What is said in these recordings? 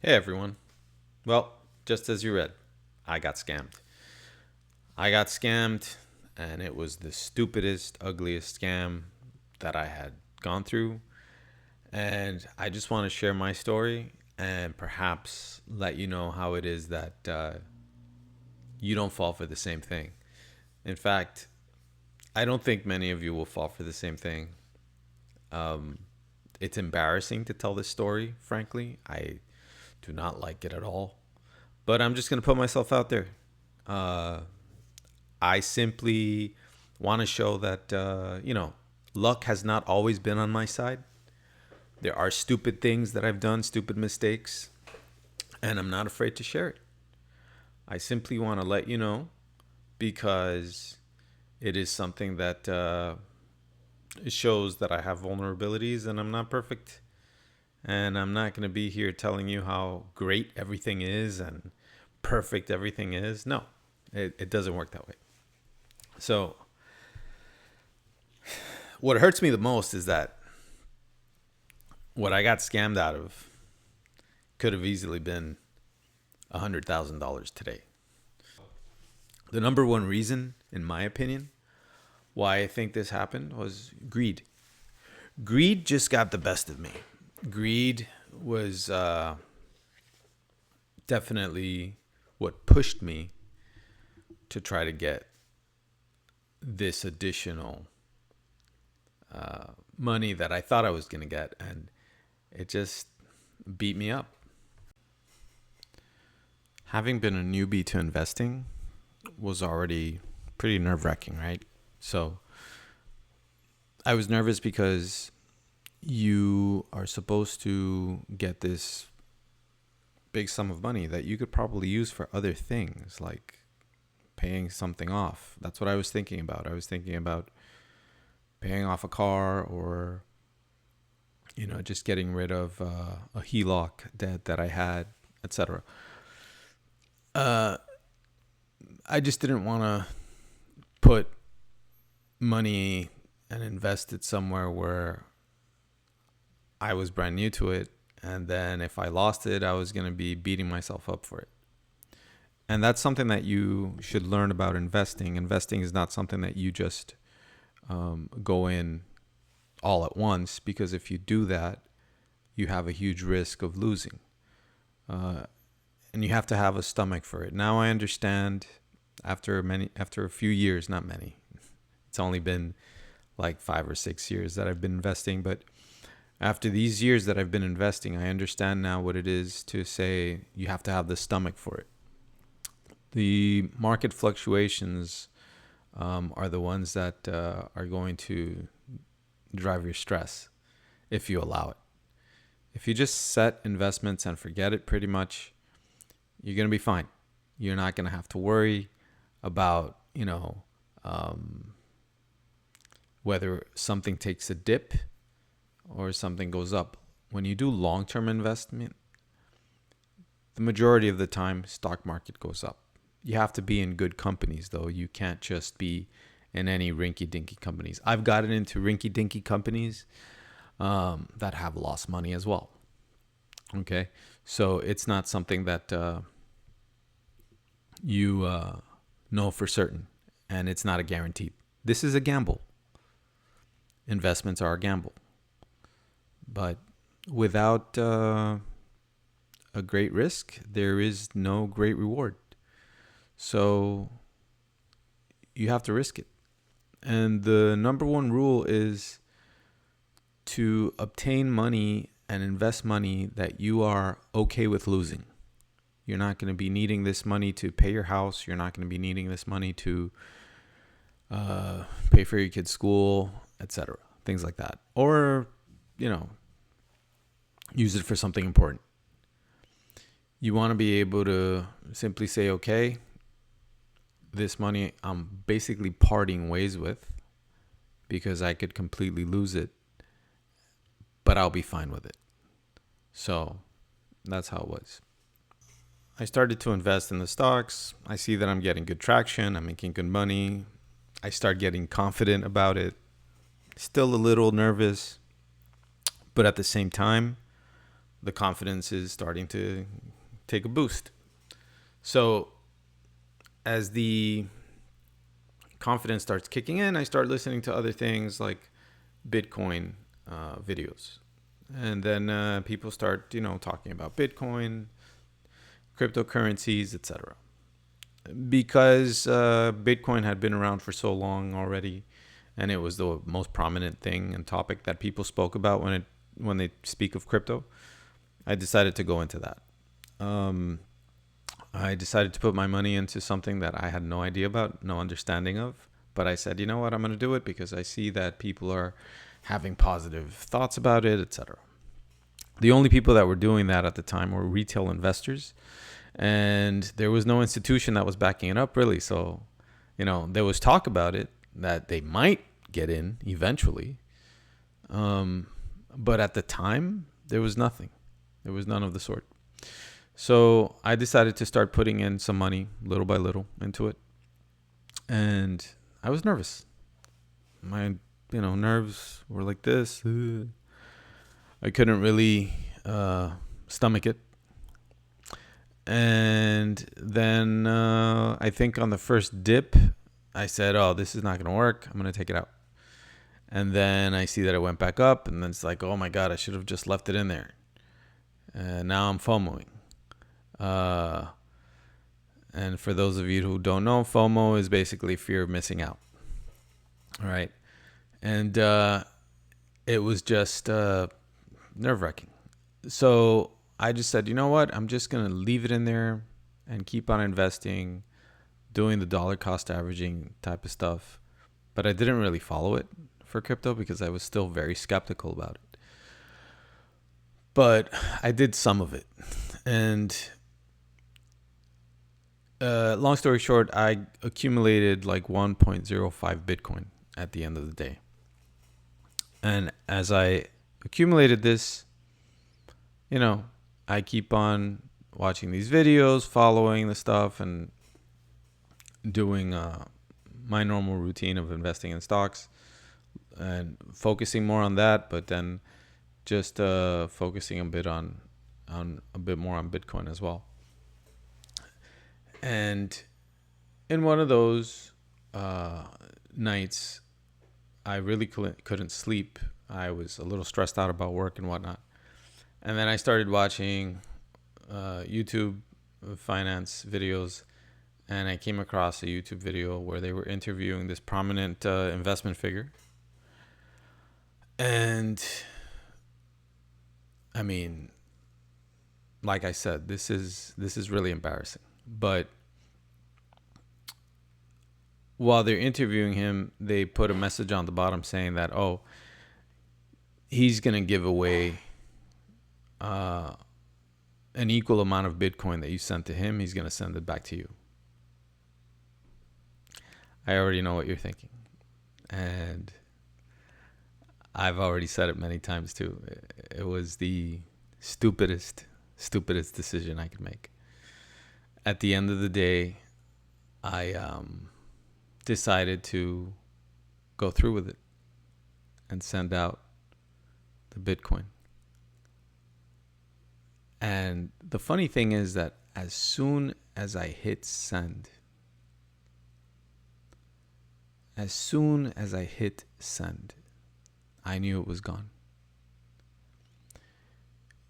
Hey everyone. Well, just as you read, I got scammed. I got scammed, and it was the stupidest, ugliest scam that I had gone through. And I just want to share my story and perhaps let you know how it is that you don't fall for the same thing. In fact, I don't think many of you will fall for the same thing. It's embarrassing to tell this story, frankly. I do not like it at all. But I'm just going to put myself out there. Uh, I simply want to show that, luck has not always been on my side. There are stupid things that I've done, stupid mistakes, and I'm not afraid to share it. I simply want to let you know because it is something that it shows that I have vulnerabilities and I'm not perfect. And I'm not going to be here telling you how great everything is and perfect everything is. No, it doesn't work that way. So, what hurts me the most is that what I got scammed out of could have easily been $100,000 today. The number one reason, in my opinion, why I think this happened was greed. Greed just got the best of me. Greed was definitely what pushed me to try to get this additional money that I thought I was going to get, and it just beat me up. Having been a newbie to investing was already pretty nerve wracking, right? So I was nervous because you are supposed to get this big sum of money that you could probably use for other things like paying something off. That's what I was thinking about. I was thinking about paying off a car or, just getting rid of a HELOC debt that I had, etc. I just didn't want to put money and invest it somewhere where I was brand new to it. And then if I lost it, I was going to be beating myself up for it. And that's something that you should learn about investing. Investing is not something that you just go in all at once, because if you do that, you have a huge risk of losing. And you have to have a stomach for it. Now I understand after a few years, not many. It's only been like 5 or 6 years that I've been investing, but after these years that I've been investing, I understand now what it is to say you have to have the stomach for it. The market fluctuations are the ones that are going to drive your stress if you allow it. If you just set investments and forget it, pretty much, you're going to be fine. You're not going to have to worry about, whether something takes a dip or something goes up. When you do long-term investment, the majority of the time, stock market goes up. You have to be in good companies, though. You can't just be in any rinky-dinky companies. I've gotten into rinky-dinky companies that have lost money as well. Okay, so it's not something that you know for certain, and it's not a guarantee. This is a gamble. Investments are a gamble, but without a great risk, there is no great reward. So you have to risk it. And the number one rule is to obtain money and invest money that you are okay with losing. You're not going to be needing this money to pay your house. You're not going to be needing this money to pay for your kid's school, etc. Things like that. Or, use it for something important. You want to be able to simply say, okay, this money I'm basically parting ways with because I could completely lose it, but I'll be fine with it. So that's how it was. I started to invest in the stocks. I see that I'm getting good traction. I'm making good money. I start getting confident about it. Still a little nervous, but at the same time, the confidence is starting to take a boost. So as the confidence starts kicking in, I start listening to other things like Bitcoin videos. And then people start, talking about Bitcoin, cryptocurrencies, etc. Because Bitcoin had been around for so long already, and it was the most prominent thing and topic that people spoke about when they speak of crypto, I decided to go into that. I decided to put my money into something that I had no idea about, no understanding of. But I said, you know what, I'm going to do it because I see that people are having positive thoughts about it, etc. The only people that were doing that at the time were retail investors, and there was no institution that was backing it up, really. So, there was talk about it that they might get in eventually. But at the time, there was nothing. There was none of the sort. So I decided to start putting in some money little by little into it. And I was nervous. My, nerves were like this. I couldn't really stomach it. And then I think on the first dip, I said, oh, this is not going to work. I'm going to take it out. And then I see that it went back up. And then it's like, oh, my God, I should have just left it in there. And now I'm FOMOing. And for those of you who don't know, FOMO is basically fear of missing out. All right. And it was just nerve-wracking. So I just said, you know what? I'm just going to leave it in there and keep on investing, doing the dollar cost averaging type of stuff. But I didn't really follow it for crypto because I was still very skeptical about it. But I did some of it. And long story short, I accumulated like 1.05 Bitcoin at the end of the day. And as I accumulated this, I keep on watching these videos, following the stuff, and doing my normal routine of investing in stocks and focusing more on that, but then just focusing a bit on a bit more on Bitcoin as well. And in one of those nights, I really couldn't sleep. I was a little stressed out about work and whatnot. And then I started watching YouTube finance videos, and I came across a YouTube video where they were interviewing this prominent investment figure. And I mean, like I said, this is really embarrassing. But while they're interviewing him, they put a message on the bottom saying that, oh, he's going to give away an equal amount of Bitcoin that you sent to him. He's going to send it back to you. I already know what you're thinking. And I've already said it many times too. It was the stupidest decision I could make. At the end of the day, I decided to go through with it and send out the Bitcoin. And the funny thing is that as soon as I hit send, I knew it was gone.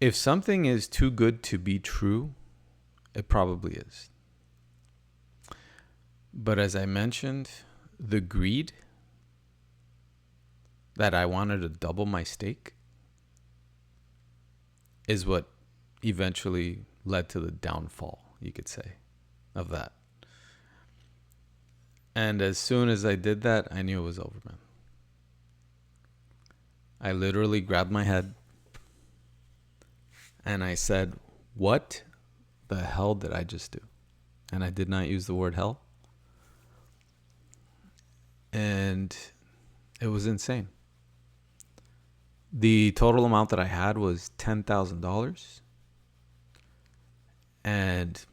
If something is too good to be true, it probably is. But as I mentioned, the greed that I wanted to double my stake is what eventually led to the downfall, you could say, of that. And as soon as I did that, I knew it was over, man. I literally grabbed my head and I said, what the hell did I just do? And I did not use the word hell. And it was insane. The total amount that I had was $10,000. And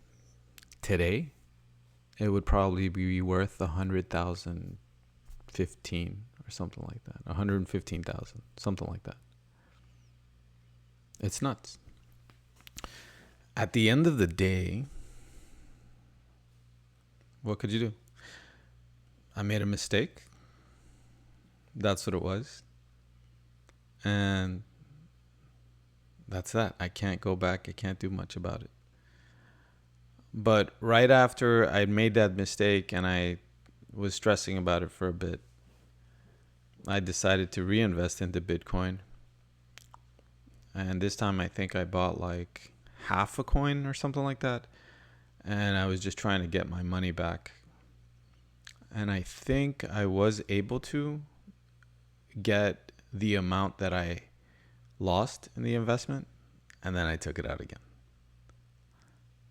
today, it would probably be worth 100,015 or something like that. 115,000, something like that. It's nuts. At the end of the day, what could you do? I made a mistake. That's what it was. And that's that. I can't go back. I can't do much about it. But right after I made that mistake and I was stressing about it for a bit, I decided to reinvest into Bitcoin. And this time I think I bought like half a coin or something like that. And I was just trying to get my money back. And I think I was able to get the amount that I lost in the investment. And then I took it out again.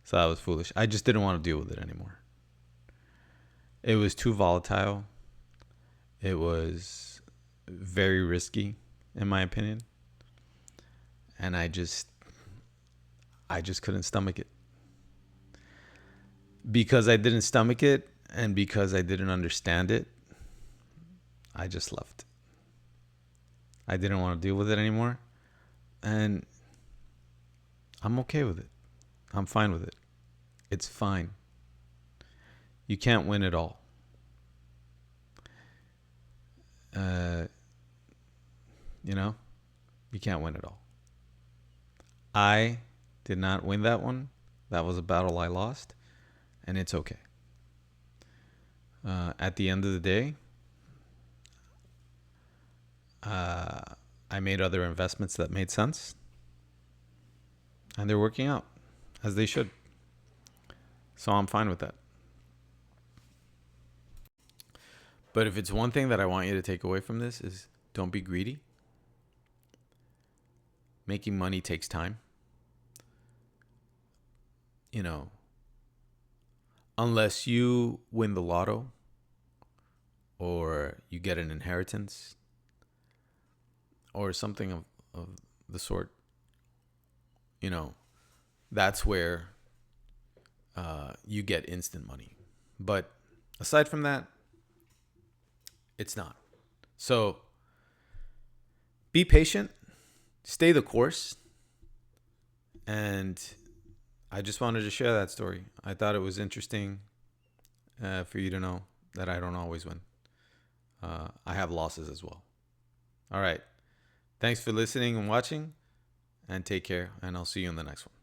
So that was foolish. I just didn't want to deal with it anymore. It was too volatile. It was very risky, in my opinion. And I just couldn't stomach it. Because I didn't stomach it and because I didn't understand it, I just left. I didn't want to deal with it anymore. And I'm okay with it. I'm fine with it. It's fine. You can't win it all. You can't win it all. I did not win that one. That was a battle I lost. And it's okay. At the end of the day, I made other investments that made sense. And they're working out as they should. So I'm fine with that. But if it's one thing that I want you to take away from this is don't be greedy. Making money takes time. Unless you win the lotto or you get an inheritance or something of the sort, that's where you get instant money. But aside from that, it's not. So be patient, stay the course, and I just wanted to share that story. I thought it was interesting for you to know that I don't always win. I have losses as well. All right. Thanks for listening and watching, and take care, and I'll see you in the next one.